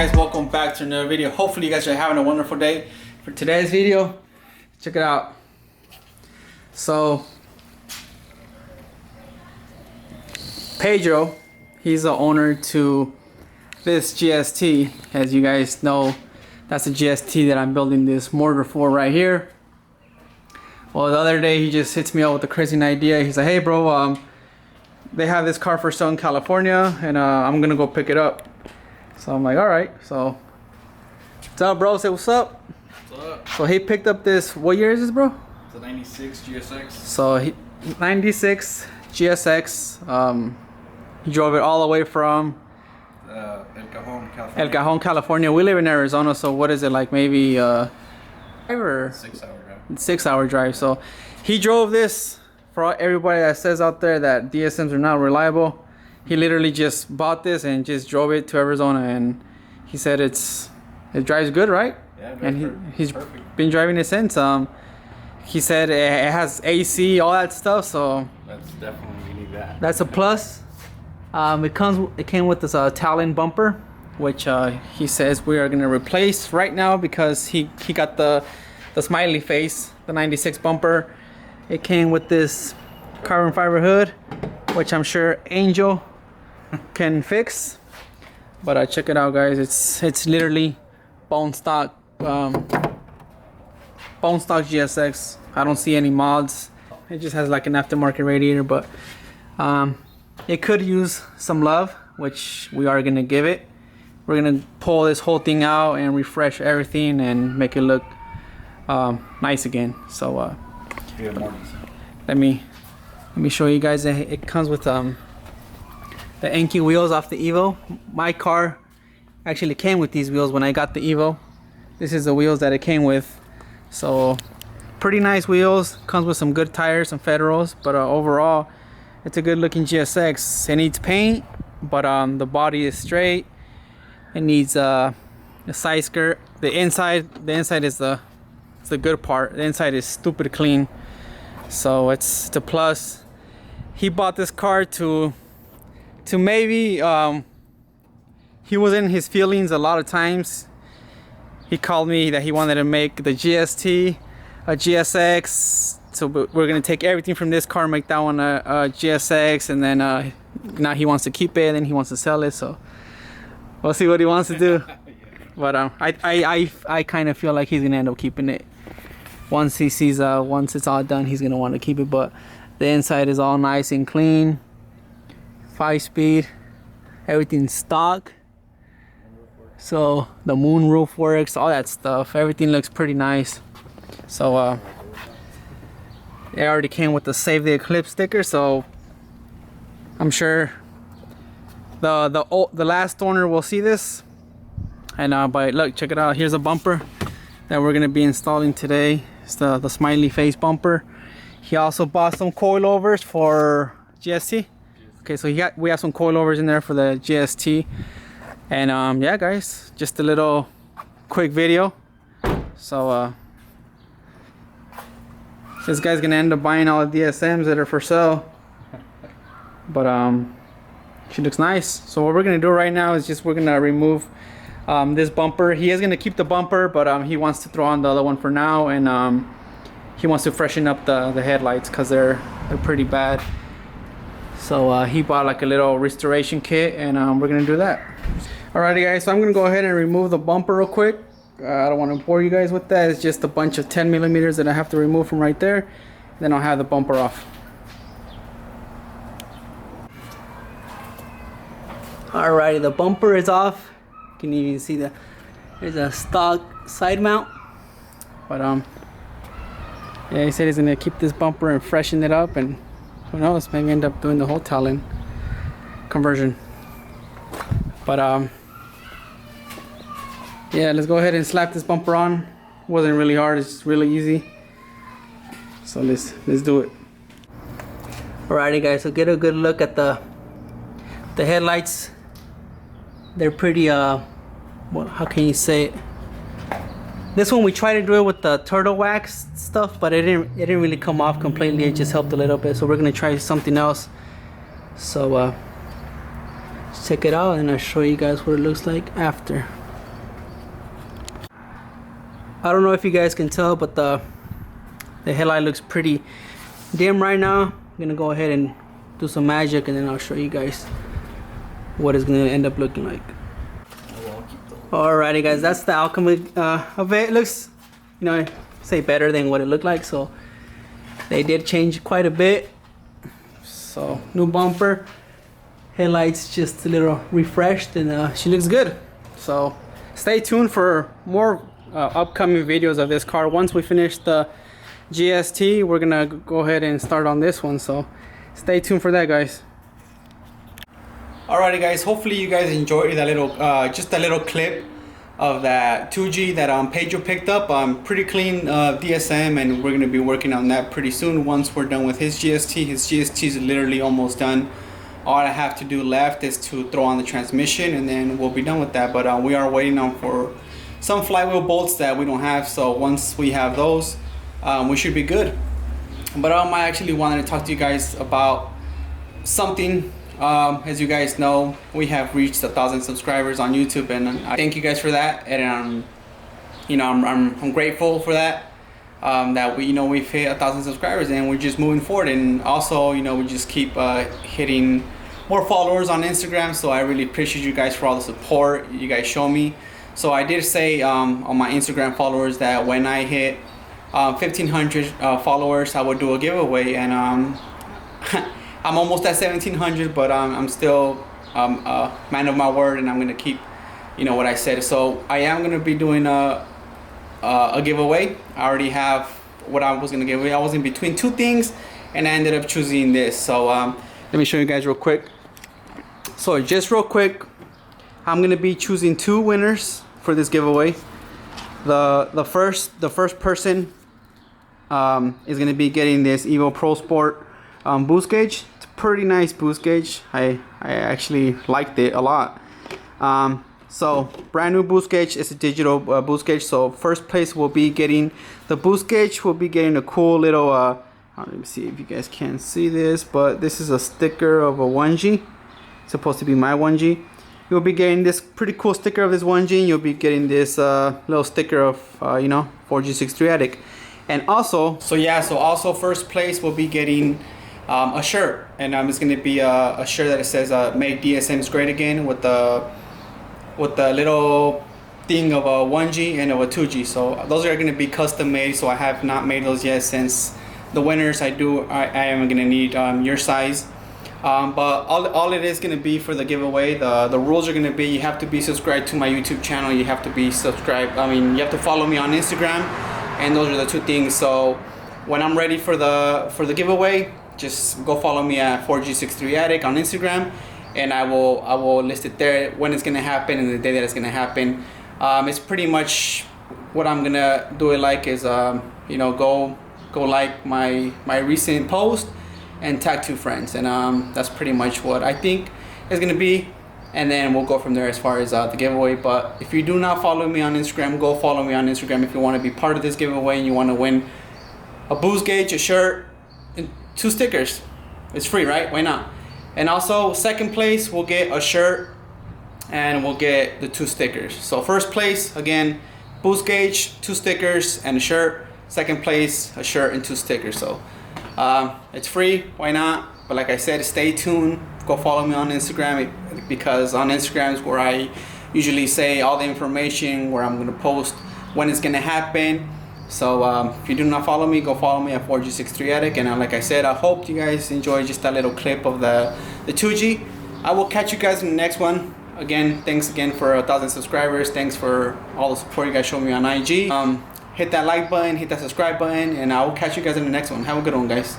guys, welcome back to another video. Hopefully you guys are having a wonderful day. For today's video, check it out. So Pedro, he's the owner to this GST. As you guys know, that's the GST that I'm building this mortar for right here. Well, the other day he just hits me up with a crazy idea. He's like, hey bro, they have this car for sale in California and I'm gonna go pick it up. So I'm like, all right. So what's up, bro? Say what's up. What's up? So he picked up this, what year is this, bro? It's a 96 GSX. So 96 GSX. He drove it all the way from El Cajon, California. El Cajon, California. We live in Arizona, so what is it, like maybe 5 or 6 hour drive. 6 hour drive. So he drove this. For everybody that says out there that DSMs are not reliable, he literally just bought this and just drove it to Arizona, and he said it drives good, right? Yeah, and he's perfect. been driving it since. He said it has AC, all that stuff, so That's definitely, we need that. that's a plus. It came with this Talon bumper, which he says we are gonna replace right now because he got the smiley face, the 96 bumper. It came with this carbon fiber hood, which I'm sure Angel can fix. But check it out, guys. It's literally bone stock GSX. I don't see any mods. It just has like an aftermarket radiator, but it could use some love, which we are gonna give it. We're gonna pull this whole thing out and refresh everything and make it look nice again. So let me show you guys. It comes with the Enki wheels off the Evo. My car actually came with these wheels when I got the Evo. This is the wheels that it came with. So pretty nice wheels. Comes with some good tires, some Federals, but overall it's a good looking GSX. It needs paint, but the body is straight. It needs a side skirt. The inside is the good part. The inside is stupid clean. So it's a plus. He bought this car to maybe he was in his feelings a lot of times. He called me that he wanted to make the GST a GSX. So we're gonna take everything from this car, make that one a GSX, and then now he wants to keep it, and then he wants to sell it. So we'll see what he wants to do. But I kind of feel like he's gonna end up keeping it. Once he sees once it's all done, he's gonna want to keep it. But the inside is all nice and clean. 5-speed, everything's stock. So the moon roof works, all that stuff. Everything looks pretty nice. So it already came with the Save the Eclipse sticker. So I'm sure the last owner will see this. And but look, check it out. Here's a bumper that we're gonna be installing today. It's the smiley face bumper. He also bought some coilovers for GST. Okay, so we have some coilovers in there for the GST. And yeah, guys, just a little quick video. So this guy's gonna end up buying all the DSMs that are for sale. But she looks nice. So what we're gonna do right now is we're gonna remove this bumper. He is gonna keep the bumper, but he wants to throw on the other one for now, and he wants to freshen up the headlights because they're pretty bad. So he bought like a little restoration kit, and we're gonna do that. Alrighty, guys. So I'm gonna go ahead and remove the bumper real quick. I don't want to bore you guys with that. It's just a bunch of 10 millimeters that I have to remove from right there. Then I'll have the bumper off. Alrighty, the bumper is off. You can even see there's a stock side mount, but yeah, he said he's gonna keep this bumper and freshen it up, and who knows, maybe end up doing the whole Talon conversion. But yeah, let's go ahead and slap this bumper on. It wasn't really hard, it's just really easy. So let's do it. Alrighty, guys, so get a good look at the headlights. They're pretty how can you say it? This one we tried to do it with the turtle wax stuff, but it didn't really come off completely. It just helped a little bit. So we're gonna try something else. So check it out and I'll show you guys what it looks like after. I don't know if you guys can tell, but the headlight looks pretty dim right now. I'm gonna go ahead and do some magic, and then I'll show you guys what it's gonna end up looking like. Alrighty guys, that's the outcome of it. It looks, you know, say better than what it looked like. So they did change quite a bit. So new bumper, headlights just a little refreshed, and she looks good. So stay tuned for more upcoming videos of this car. Once we finish the GST, we're gonna go ahead and start on this one. So stay tuned for that, guys. Alrighty guys, hopefully you guys enjoyed that little just a little clip of that 2G that Pedro picked up. Pretty clean DSM, and we're gonna be working on that pretty soon once we're done with his GST. His GST is literally almost done. All I have to do left is to throw on the transmission, and then we'll be done with that. But we are waiting on for some flywheel bolts that we don't have, so once we have those, we should be good. But I actually wanted to talk to you guys about something. As you guys know, we have reached 1,000 subscribers on YouTube, and I thank you guys for that. And I'm grateful for that. That we've hit 1,000 subscribers, and we're just moving forward. And also, we just keep hitting more followers on Instagram. So I really appreciate you guys for all the support you guys show me. So I did say on my Instagram followers that when I hit 1,500 followers, I would do a giveaway, and I'm almost at 1,700, but I'm still a man of my word, and I'm gonna keep, what I said. So I am gonna be doing a giveaway. I already have what I was gonna give away. I was in between two things, and I ended up choosing this. So let me show you guys real quick. So just real quick, I'm gonna be choosing two winners for this giveaway. The first person is gonna be getting this Evo Pro Sport boost gauge. It's a pretty nice boost gauge. I actually liked it a lot. So brand new boost gauge. It's a digital boost gauge. So first place will be getting the boost gauge. Will be getting a cool little let me see if you guys can see this, but this is a sticker of a 1G. It's supposed to be my 1G. You'll be getting this pretty cool sticker of this 1G, and you'll be getting this little sticker of 4G63 Attic. And also, also first place will be getting a shirt, and it's going to be a shirt that it says "Make DSMs Great Again" with the little thing of a 1G and of a 2G. So those are going to be custom made. So I have not made those yet, since the winners I am going to need your size. But all it is going to be for the giveaway, the rules are going to be, you have to be subscribed to my YouTube channel, you have to be subscribed, you have to follow me on Instagram, and those are the two things. So when I'm ready for the giveaway, just go follow me at 4G63 Attic on Instagram, and I will list it there when it's going to happen and the day that it's going to happen. It's pretty much what I'm going to do it like is go like my recent post and tag 2 friends, and that's pretty much what I think is gonna be, and then we'll go from there as far as the giveaway. But if you do not follow me on Instagram, go follow me on Instagram if you want to be part of this giveaway and you want to win a boost gauge, a shirt, and 2 stickers. It's free, right? Why not? And also second place will get a shirt, and we'll get the 2 stickers. So first place, again, boost gauge, 2 stickers, and a shirt. Second place, a shirt and 2 stickers. So it's free, why not? But like I said, stay tuned. Go follow me on Instagram, because on Instagram is where I usually say all the information, where I'm gonna post when it's gonna happen. So if you do not follow me, go follow me at 4G63 Attic. And like I said, I hope you guys enjoyed just that little clip of the 2G. I will catch you guys in the next one. Again, thanks again for 1,000 subscribers. Thanks for all the support you guys show me on IG. Hit that like button, hit that subscribe button, and I will catch you guys in the next one. Have a good one, guys.